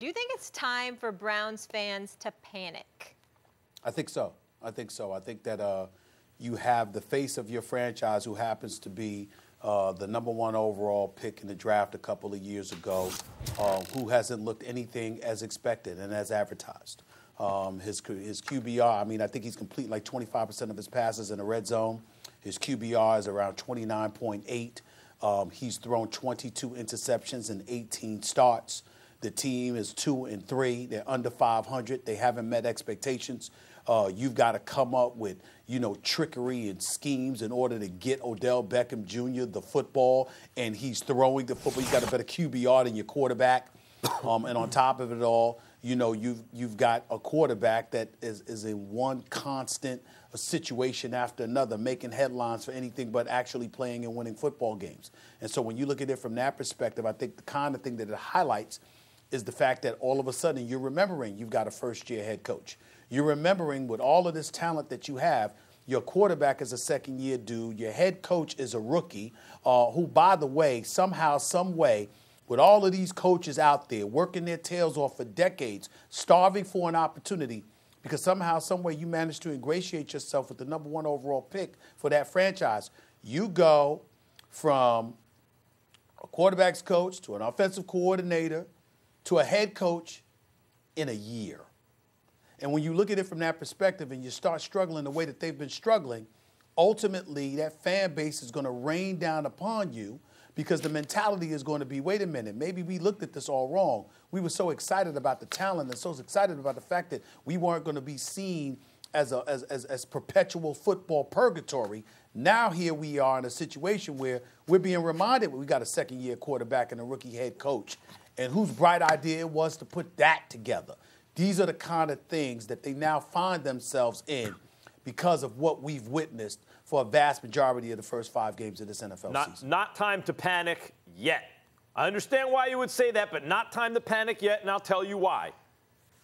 Do you think it's time for Browns fans to panic? I think so. I think that you have the face of your franchise who happens to be the #1 overall pick in the draft a couple of years ago, who hasn't looked anything as expected and as advertised. His QBR, I mean, I think he's completing like 25% of his passes in the red zone. His QBR is around 29.8. He's thrown 22 interceptions in 18 starts. The team is 2-3. They're under 500. They haven't met expectations. You've got to come up with, trickery and schemes in order to get Odell Beckham Jr. the football, and he's throwing the football. You've got a better QBR than your quarterback. And on top of it all, you've got a quarterback that is in one constant situation after another, making headlines for anything but actually playing and winning football games. And so when you look at it from that perspective, I think the kind of thing that it highlights is the fact that all of a sudden you're remembering you've got a first-year head coach. You're remembering with all of this talent that you have, your quarterback is a second-year dude. Your head coach is a rookie who, by the way, somehow, some way, with all of these coaches out there working their tails off for decades, starving for an opportunity, because somehow, some way you managed to ingratiate yourself with the #1 overall pick for that franchise. You go from a quarterback's coach to an offensive coordinator to a head coach in a year. And when you look at it from that perspective and you start struggling the way that they've been struggling, ultimately that fan base is going to rain down upon you, because the mentality is going to be, wait a minute, maybe we looked at this all wrong. We were so excited about the talent and so excited about the fact that we weren't going to be seen as perpetual football purgatory. Now here we are in a situation where we're being reminded we got a second-year quarterback and a rookie head coach, and whose bright idea it was to put that together. These are the kind of things that they now find themselves in because of what we've witnessed for a vast majority of the first 5 games of this NFL season. Not time to panic yet. I understand why you would say that, but not time to panic yet, and I'll tell you why.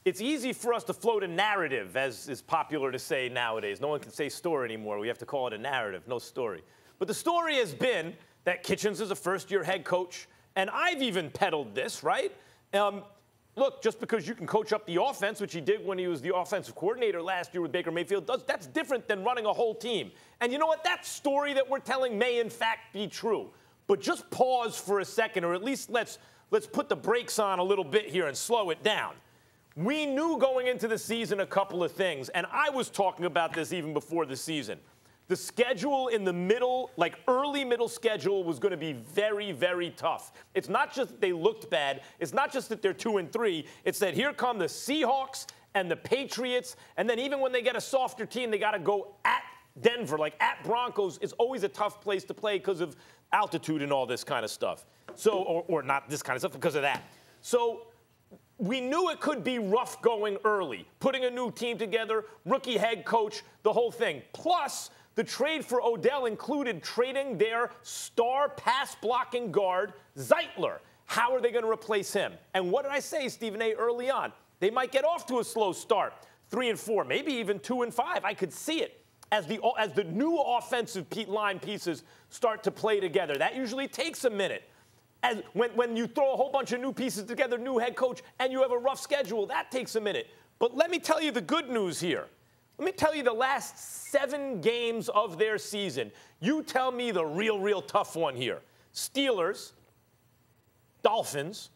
It's easy for us to float a narrative, as is popular to say nowadays. No one can say story anymore. We have to call it a narrative, no story. But the story has been that Kitchens is a first-year head coach, and I've even peddled this, right? Look, just because you can coach up the offense, which he did when he was the offensive coordinator last year with Baker Mayfield, that's different than running a whole team. And you know what? That story that we're telling may, in fact, be true. But just pause for a second, or at least let's put the brakes on a little bit here and slow it down. We knew going into the season a couple of things, and I was talking about this even before the season. The schedule in the middle, like early middle schedule, was going to be very, very tough. It's not just that they looked bad. It's not just that they're 2-3. It's that here come the Seahawks and the Patriots. And then even when they get a softer team, they got to go at Denver, like at Broncos. It's always a tough place to play because of altitude and all this kind of stuff. So, or not this kind of stuff, because of that. So we knew it could be rough going early, putting a new team together, rookie head coach, the whole thing. Plus, the trade for Odell included trading their star pass-blocking guard, Zeitler. How are they going to replace him? And what did I say, Stephen A., early on? They might get off to a slow start, 3-4, maybe even 2-5. I could see it as the new offensive line pieces start to play together. That usually takes a minute. As when you throw a whole bunch of new pieces together, new head coach, and you have a rough schedule, that takes a minute. But let me tell you the good news here. Let me tell you the last 7 games of their season. You tell me the real tough one here. Steelers, Dolphins,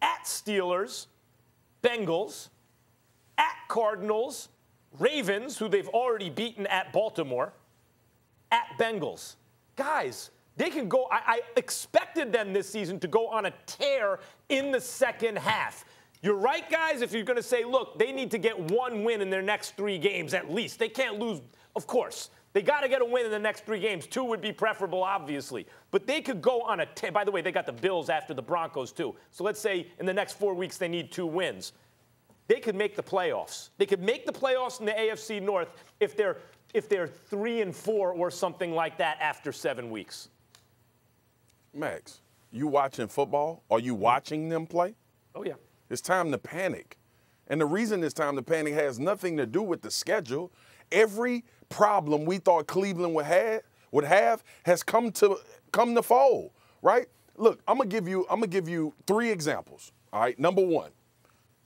at Steelers, Bengals, at Cardinals, Ravens, who they've already beaten at Baltimore, at Bengals. Guys, they can go. I expected them this season to go on a tear in the second half. You're right, guys, if you're going to say, look, they need to get 1 win in their next 3 games at least. They can't lose, of course. They got to get a win in the next 3 games. 2 would be preferable, obviously. But they could go on a tear. By the way, they got the Bills after the Broncos, too. So let's say in the next 4 weeks they need 2 wins. They could make the playoffs. They could make the playoffs in the AFC North if they're 3-4 or something like that after 7 weeks. Max, you watching football? Are you watching them play? Oh, yeah. It's time to panic. And the reason it's time to panic has nothing to do with the schedule. Every problem we thought Cleveland would have has come to fold, right? Look, I'm gonna give you 3 examples. All right, number one,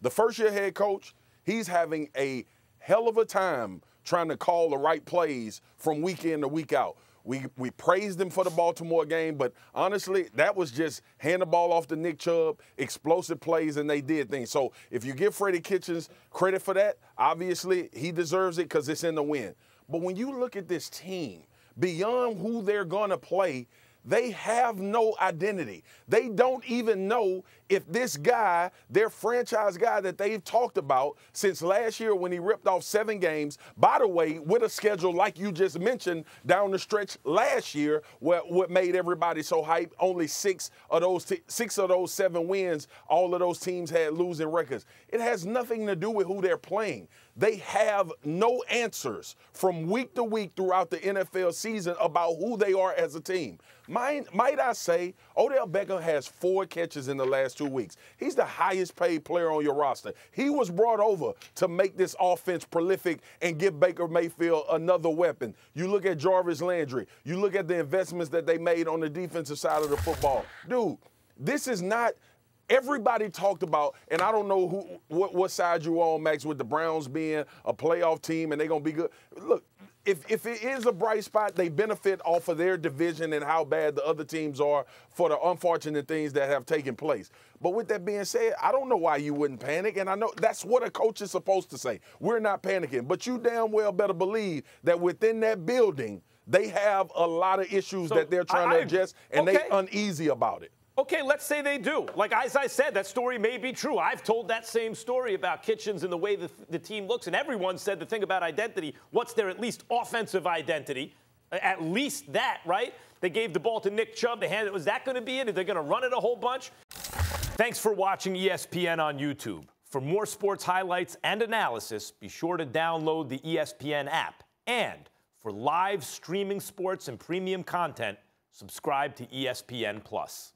the first-year head coach, he's having a hell of a time trying to call the right plays from week in to week out. We praised him for the Baltimore game, but honestly, that was just hand the ball off to Nick Chubb, explosive plays, and they did things. So if you give Freddie Kitchens credit for that, obviously he deserves it because it's in the win. But when you look at this team, beyond who they're going to play, they have no identity. They don't even know if this guy, their franchise guy that they've talked about since last year when he ripped off 7 games, by the way, with a schedule like you just mentioned down the stretch last year, what made everybody so hyped, only 6 of those 7 wins, all of those teams had losing records. It has nothing to do with who they're playing. They have no answers from week to week throughout the NFL season about who they are as a team. Might I say, Odell Beckham has 4 catches in the last 2 weeks. He's the highest paid player on your roster. He was brought over to make this offense prolific and give Baker Mayfield another weapon. You look at Jarvis Landry. You look at the investments that they made on the defensive side of the football. Dude, this is not – everybody talked about, and I don't know what side you on, Max, with the Browns being a playoff team and they're going to be good. Look, if it is a bright spot, they benefit off of their division and how bad the other teams are for the unfortunate things that have taken place. But with that being said, I don't know why you wouldn't panic, and I know that's what a coach is supposed to say. We're not panicking, but you damn well better believe that within that building, they have a lot of issues that they're trying to adjust, and they're uneasy about it. Okay, let's say they do. Like, as I said, that story may be true. I've told that same story about Kitchens and the way the team looks, and everyone said the thing about identity, what's their at least offensive identity? At least that, right? They gave the ball to Nick Chubb. Was that going to be it? Are they going to run it a whole bunch? Thanks for watching ESPN on YouTube. For more sports highlights and analysis, be sure to download the ESPN app. And for live streaming sports and premium content, subscribe to ESPN+.